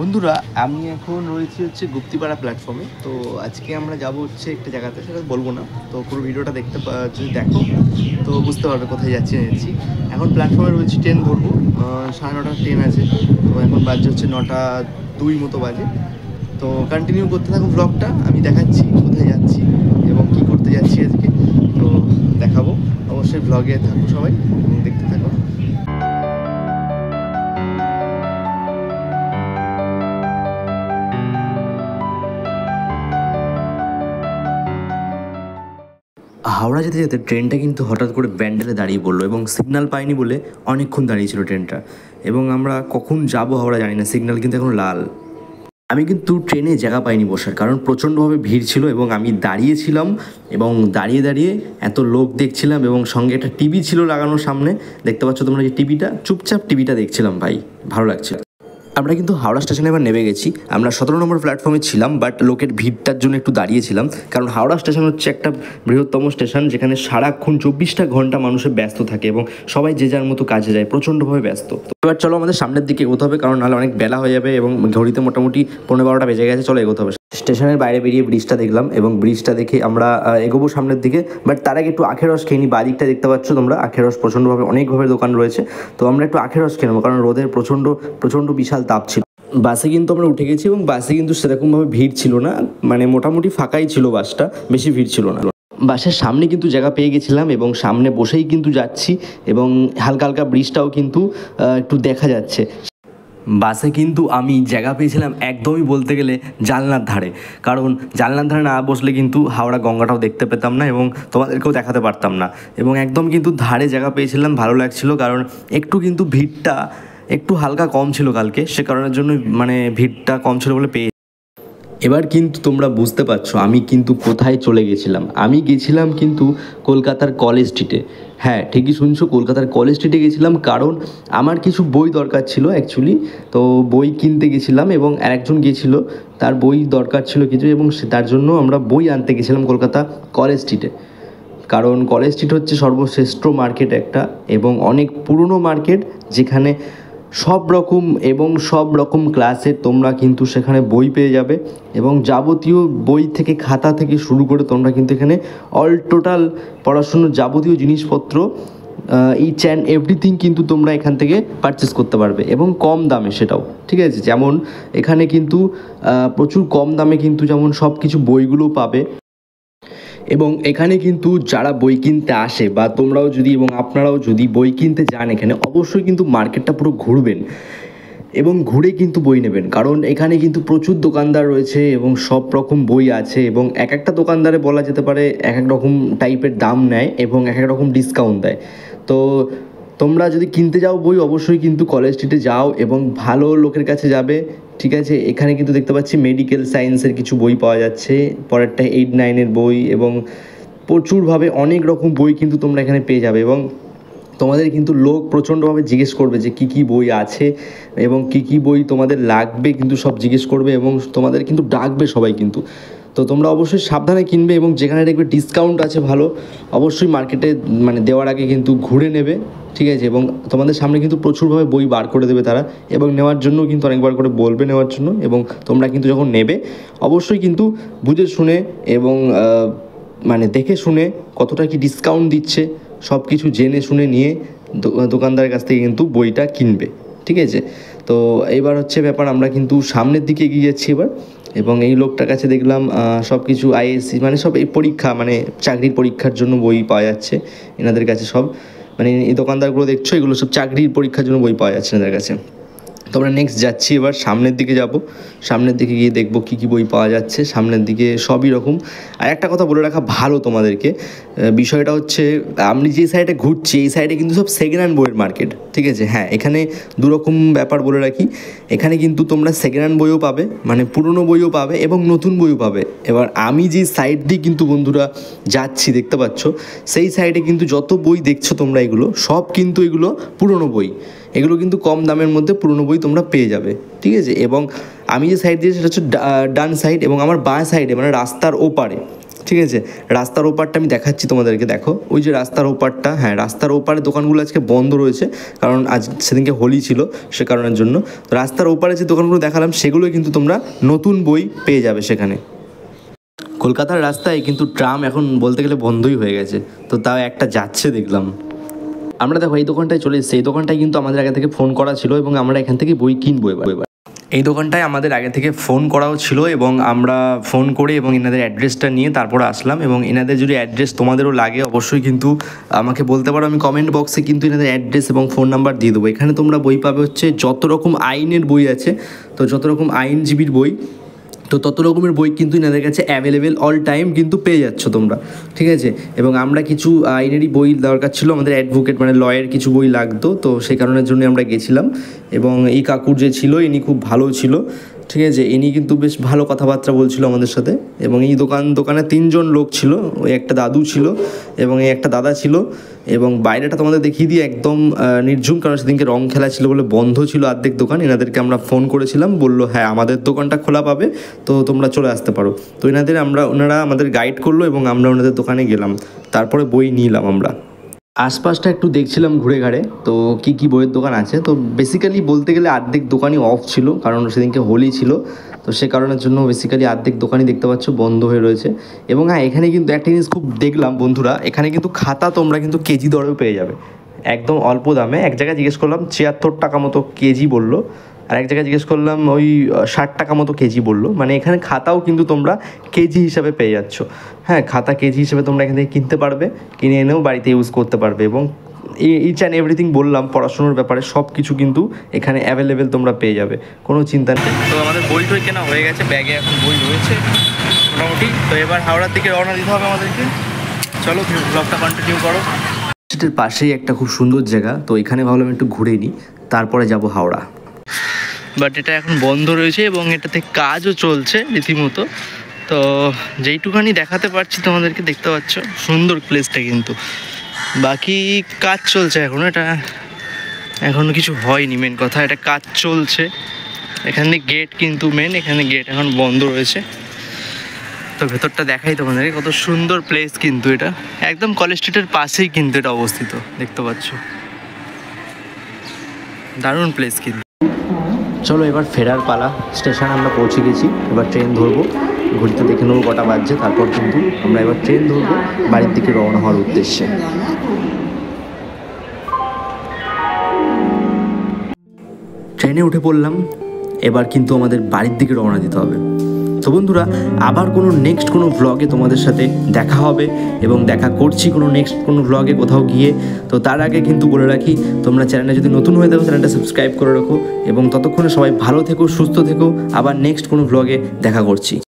বন্ধুরা, আমি এখন রয়েছি গুপ্তিপাড়া প্ল্যাটফর্মে। তো আজকে আমরা যাব একটা জায়গাতে, সেটা বলবো না। তো পুরো ভিডিওটা যদি দেখো তো বুঝতে পারবে কোথায় যাচ্ছি। এখন প্ল্যাটফর্মে রয়েছি, ট্রেন ধরবো। 9:30 ট্রেন আছে। তো এখন বাজে 9:02 মতো বাজে। তো কন্টিনিউ করতে থাকো ব্লগটা, আমি দেখাচ্ছি কোথায় যাচ্ছি এবং কী করতে যাচ্ছি আজকে। তো দেখাবো, অবশ্যই ব্লগে থাকো সবাই এবং দেখতে থাকো। হাওড়া যেতে যেতে ট্রেনটা কিন্তু হঠাৎ করে ব্যান্ডেলে দাঁড়িয়ে পড়লো এবং সিগন্যাল পাইনি বলে অনেকক্ষণ দাঁড়িয়েছিল ট্রেনটা। এবং আমরা কখন যাব হাওড়া জানি না, সিগন্যাল কিন্তু এখন লাল। আমি কিন্তু ট্রেনে জায়গা পাইনি বসার, কারণ প্রচণ্ডভাবে ভিড় ছিল এবং আমি দাঁড়িয়েছিলাম এবং দাঁড়িয়ে দাঁড়িয়ে এত লোক দেখছিলাম এবং সঙ্গে একটা টিভি ছিল লাগানোর সামনে। দেখতে পাচ্ছ তোমরা যে টিভিটা, চুপচাপ টিভিটা দেখছিলাম ভাই, ভালো লাগছিল। আমরা কিন্তু হাওড়া স্টেশনে এবার নেমে গেছি। আমরা 17 নম্বর প্ল্যাটফর্মে ছিলাম, বাট লোকের ভিড়টার জন্য একটু দাঁড়িয়েছিলাম, কারণ হাওড়া স্টেশন হচ্ছে একটা বৃহত্তম স্টেশন যেখানে সারাক্ষণ 24টা ঘন্টা মানুষের ব্যস্ত থাকে এবং সবাই যে যার মতো কাজে যায়, প্রচণ্ডভাবে ব্যস্ত। এবার চলো আমাদের সামনের দিকে এগোতে হবে, কারণ নাহলে অনেক বেলা হয়ে যাবে এবং ঘড়িতে মোটামুটি 15-12টা বেজে গেছে। চলো এগোতে হবে। স্টেশনের বাইরে বেরিয়ে ব্রিজটা দেখলাম এবং ব্রিজটা দেখে আমরা এগোবো সামনের দিকে। বাট তার আগে একটু আখের রস খেয়ে নিই। বাদিকটা দেখতে পাচ্ছ তোমরা, আখের রস প্রচণ্ডভাবে অনেকভাবে দোকান রয়েছে। তো আমরা একটু আখের রস খেয়ে নেবো, কারণ রোদের প্রচণ্ড বিশাল তাপ ছিল। বাসে কিন্তু আমরা উঠে গেছি এবং বাসে কিন্তু সেরকমভাবে ভিড় ছিল না, মানে মোটামুটি ফাঁকাই ছিল বাসটা, বেশি ভিড় ছিল না। বাসের সামনে কিন্তু জায়গা পেয়ে গেছিলাম এবং সামনে বসেই কিন্তু যাচ্ছি এবং হালকা হালকা ব্রিজটাও কিন্তু একটু দেখা যাচ্ছে। বাসে কিন্তু আমি জায়গা পেয়েছিলাম একদমই বলতে গেলে জানলার ধারে, কারণ জানলার ধারে না বসলে কিন্তু হাওড়া গঙ্গাটাও দেখতে পেতাম না এবং তোমাদেরকেও দেখাতে পারতাম না। এবং একদম কিন্তু ধারে জায়গা পেয়েছিলাম, ভালো লাগছিল, কারণ একটু কিন্তু ভিড়টা একটু হালকা কম ছিল কালকে, সে কারণের জন্য মানে ভিড়টা কম ছিল বলে পেয়ে। এবার কিন্তু তোমরা বুঝতে পারছো আমি কিন্তু কোথায় চলে গেছিলাম। আমি গেছিলাম কিন্তু কলকাতার কলেজ স্ট্রিটে। হ্যাঁ, ঠিকই শুনছো, কলকাতার কলেজ স্ট্রিটে গেছিলাম, কারণ আমার কিছু বই দরকার ছিল অ্যাকচুয়ালি। তো বই কিনতে গেছিলাম এবং আরেকজন গেছিলো, তার বই দরকার ছিল কিছু, এবং তার জন্য আমরা বই আনতে গেছিলাম কলকাতা কলেজ স্ট্রিটে। কারণ কলেজ স্ট্রিট হচ্ছে সর্বশ্রেষ্ঠ মার্কেট একটা এবং অনেক পুরনো মার্কেট, যেখানে সব রকম ক্লাসে তোমরা কিন্তু সেখানে বই পেয়ে যাবে এবং যাবতীয় বই থেকে খাতা থেকে শুরু করে তোমরা কিন্তু এখানে অল টোটাল পড়াশুনোর যাবতীয় জিনিসপত্র, ইচ অ্যান্ড এভরিথিং কিন্তু তোমরা এখান থেকে পারচেস করতে পারবে এবং কম দামে, সেটাও ঠিক আছে। যেমন এখানে কিন্তু প্রচুর কম দামে কিন্তু যেমন সব কিছু বইগুলো পাবে। এবং এখানে কিন্তু যারা বই কিনতে আসে বা তোমরাও যদি এবং আপনারাও যদি বই কিনতে যান, এখানে অবশ্যই কিন্তু মার্কেটটা পুরো ঘুরবেন এবং ঘুরে কিন্তু বই নেবেন, কারণ এখানে কিন্তু প্রচুর দোকানদার রয়েছে এবং সব রকম বই আছে এবং এক একটা দোকানদারে বলা যেতে পারে এক এক রকম টাইপের দাম নেয় এবং এক এক রকম ডিসকাউন্ট দেয়। তো তোমরা যদি কিনতে যাও বই, অবশ্যই কিন্তু কলেজ স্ট্রিটে যাও এবং ভালো লোকের কাছে যাবে, ঠিক আছে। এখানে কিন্তু দেখতে পাচ্ছি মেডিকেল সায়েন্সের কিছু বই পাওয়া যাচ্ছে, পরেরটা 8-9 বই এবং প্রচুরভাবে অনেক রকম বই কিন্তু তোমরা এখানে পেয়ে যাবে। এবং তোমাদের কিন্তু লোক প্রচণ্ডভাবে জিজ্ঞেস করবে যে কী কী বই আছে এবং কী কী বই তোমাদের লাগবে, কিন্তু সব জিজ্ঞেস করবে এবং তোমাদের কিন্তু ডাকবে সবাই কিন্তু। তো তোমরা অবশ্যই সাবধানে কিনবে এবং যেখানে দেখবে ডিসকাউন্ট আছে ভালো, অবশ্যই মার্কেটে মানে দেওয়ার আগে কিন্তু ঘুরে নেবে, ঠিক আছে। এবং তোমাদের সামনে কিন্তু প্রচুরভাবে বই বার করে দেবে তারা, এবং নেওয়ার জন্য কিন্তু অনেকবার করে বলবে নেওয়ার জন্য। এবং তোমরা কিন্তু যখন নেবে অবশ্যই কিন্তু বুঝে শুনে এবং মানে দেখে শুনে কতটা কি ডিসকাউন্ট দিচ্ছে সব কিছু জেনে শুনে নিয়ে দোকানদারের কাছ থেকে কিন্তু বইটা কিনবে, ঠিক আছে। তো এইবার হচ্ছে ব্যাপার, আমরা কিন্তু সামনের দিকে এগিয়ে যাচ্ছি এবার। এবং এই লোকটার কাছে দেখলাম সব কিছু আইএসসি মানে সব এই পরীক্ষা মানে চাকরির পরীক্ষার জন্য বই পাওয়া যাচ্ছে এনাদের কাছে সব। মানে এই দোকানদারগুলো দেখছো, এগুলো সব চাকরির পরীক্ষার জন্য বই পাওয়া যাচ্ছে এনাদের কাছে। তো আমরা নেক্সট যাচ্ছি, এবার সামনের দিকে যাব। সামনের দিকে গিয়ে দেখবো কী কী বই পাওয়া যাচ্ছে সামনের দিকে, সবই রকম। আর একটা কথা বলে রাখা ভালো তোমাদেরকে, বিষয়টা হচ্ছে আমি যে সাইডে ঘুরছি এই সাইডে কিন্তু সব সেকেন্ড হ্যান্ড বইয়ের মার্কেট, ঠিক আছে। হ্যাঁ, এখানে দুরকম ব্যাপার বলে রাখি, এখানে কিন্তু তোমরা সেকেন্ড হ্যান্ড বইও পাবে, মানে পুরনো বইও পাবে এবং নতুন বইও পাবে। এবার আমি যে সাইড দিয়ে কিন্তু বন্ধুরা যাচ্ছি দেখতে পাচ্ছ, সেই সাইডে কিন্তু যত বই দেখছো তোমরা এগুলো সব কিন্তু এগুলো পুরনো বই, এগুলো কিন্তু কম দামের মধ্যে পুরনো বই তোমরা পেয়ে যাবে, ঠিক আছে। এবং আমি যে সাইড দিয়েছি সেটা হচ্ছে ডান সাইড এবং আমার বাঁ সাইডে মানে রাস্তার ওপারে ঠিক আছে। রাস্তার ওপারটা আমি দেখাচ্ছি তোমাদেরকে, দেখো ওই যে রাস্তার ওপারটা, হ্যাঁ রাস্তার ওপারে দোকানগুলো আজকে বন্ধ রয়েছে, কারণ আজ সেদিনকে হোলি ছিল সে কারণের জন্য। তো রাস্তার ওপারে যে দোকানগুলো দেখালাম সেগুলোই কিন্তু তোমরা নতুন বই পেয়ে যাবে সেখানে। কলকাতার রাস্তায় কিন্তু ট্রাম এখন বলতে গেলে বন্ধই হয়ে গেছে, তো তাও একটা যাচ্ছে দেখলাম। আমরা দেখো এই দোকানটায় চলে এসেছি, এই দোকানটায় কিন্তু আমাদের আগে থেকে ফোন করা ছিল এবং আমরা এখান থেকে বই কিনবো এবার। এই দোকানটায় আমাদের আগে থেকে ফোন করাও ছিল এবং আমরা ফোন করে এবং এনাদের অ্যাড্রেসটা নিয়ে তারপরে আসলাম। এবং এনাদের যদি অ্যাড্রেস তোমাদেরও লাগে অবশ্যই কিন্তু আমাকে বলতে পারো, আমি কমেন্ট বক্সে কিন্তু এনাদের অ্যাড্রেস এবং ফোন নাম্বার দিয়ে দেবো। এখানে তোমরা বই পাবে হচ্ছে যত রকম আইনের বই আছে, তো যত রকম আইনজীবীর বই, তো তত রকমের বই কিন্তু এনাদের কাছে অ্যাভেলেবেল অল টাইম কিন্তু পেয়ে যাচ্ছ তোমরা, ঠিক আছে। এবং আমরা কিছু আইনেরই বই দরকার ছিল, আমাদের অ্যাডভোকেট মানে লয়ের কিছু বই লাগতো, তো সেই কারণের জন্য আমরা গেছিলাম। এবং এই কাকুর যে ছিল ইনি খুব ভালো ছিল, ঠিক আছে, ইনি কিন্তু বেশ ভালো কথাবার্তা বলছিল আমাদের সাথে। এবং এই দোকানে 3 জন লোক ছিল, ওই একটা দাদু ছিল এবং এই একটা দাদা ছিল। এবং বাইরেটা তোমাদের দেখিয়ে দিয়ে একদম নির্ঝুম, কারণ সেদিনকে রং খেলা ছিল বলে বন্ধ ছিল অর্ধেক দোকান। এনাদেরকে আমরা ফোন করেছিলাম, বললো হ্যাঁ আমাদের দোকানটা খোলা পাবে, তো তোমরা চলে আসতে পারো। তো ওনারা আমাদের গাইড করলো এবং আমরা ওনাদের দোকানে গেলাম, তারপরে বই নিলাম আমরা। আশপাশটা একটু দেখছিলাম ঘুরে ঘাড়ে, তো কী বইয়ের দোকান আছে। তো বেসিক্যালি বলতে গেলে অর্ধেক দোকানই অফ ছিল, কারণ সেদিনকে হোলি ছিল, তো সে কারণের জন্য বেসিক্যালি অর্ধেক দোকানই দেখতে পাচ্ছ বন্ধ হয়ে রয়েছে। এবং হ্যাঁ এখানে কিন্তু একটা জিনিস খুব দেখলাম বন্ধুরা, এখানে কিন্তু খাতা তোমরা কিন্তু কেজি দরেও পেয়ে যাবে একদম অল্প দামে। এক জায়গায় জিজ্ঞেস করলাম ৭৬ টাকা মতো কেজি বললো, আর এক জায়গায় জিজ্ঞেস করলাম ওই ৬০ টাকা মতো কেজি বললো। মানে এখানে খাতাও কিন্তু তোমরা কেজি হিসাবে পেয়ে যাচ্ছ। হ্যাঁ খাতা কেজি হিসেবে তোমরা এখান থেকে কিনতে পারবে, কিনে এনেও বাড়িতে ইউজ করতে পারবে। এবং ইচ অ্যান্ড এভরিথিং বললাম পড়াশুনোর ব্যাপারে সব কিছু কিন্তু এখানে অ্যাভেলেবেল তোমরা পেয়ে যাবে, কোনো চিন্তা নেই। তো আমাদের বই টই কেনা হয়ে গেছে, ব্যাগে এখন বই রয়েছে মোটামুটি। তো এবার হাওড়ার দিকে রওনা দিতে হবে আমাদেরকে। চলো ব্লগটা কন্টিনিউ করো। সিটির পাশেই একটা খুব সুন্দর জায়গা, তো এখানে ভাবলাম একটু ঘুরে নিই, তারপরে যাব হাওড়া। বাট এটা এখন বন্ধ রয়েছে এবং এটাতে কাজও চলছে রীতিমতো। তো যেইটুখানি দেখাতে পারছি তোমাদেরকে, দেখতে পাচ্ছ সুন্দর প্লেসটা, কিন্তু বাকি কাজ চলছে এখনও, এটা এখনও কিছু হয়নি। মেন কথা এটা কাজ চলছে। এখানে গেট কিন্তু মেন, এখানে গেট এখন বন্ধ রয়েছে। তো ভেতরটা দেখাই তোমাদেরকে, কত সুন্দর প্লেস কিন্তু এটা, একদম কলেজ স্ট্রিটের পাশেই কিন্তু এটা অবস্থিত, দেখতে পাচ্ছ দারুণ প্লেস কিন্তু। চলো এবার ফেরার পালা, স্টেশনে আমরা পৌঁছে গেছি, এবার ট্রেন ধরবো। ঘড়িতে দেখে নেবো কটা বাজছে, তারপর কিন্তু আমরা এবার ট্রেন ধরবো বাড়ির দিকে রওনা হওয়ার উদ্দেশ্যে। ট্রেনে উঠে পড়লাম, এবার কিন্তু আমাদের বাড়ির দিকে রওনা দিতে হবে। তো বন্ধুরা আবার কোনো নেক্সট কোনো ভ্লগে তোমাদের সাথে দেখা হবে এবং দেখা করছি কোনো নেক্সট কোনো ভ্লগে কোথাও গিয়ে। তো তার আগে কিন্তু বলে রাখি, তোমরা চ্যানেলে যদি নতুন হয়ে থাকো চ্যানেলটা সাবস্ক্রাইব করে রাখো এবং ততক্ষণে সবাই ভালো থেকো, সুস্থ থেকো। আবার নেক্সট কোনো ভ্লগে দেখা করছি।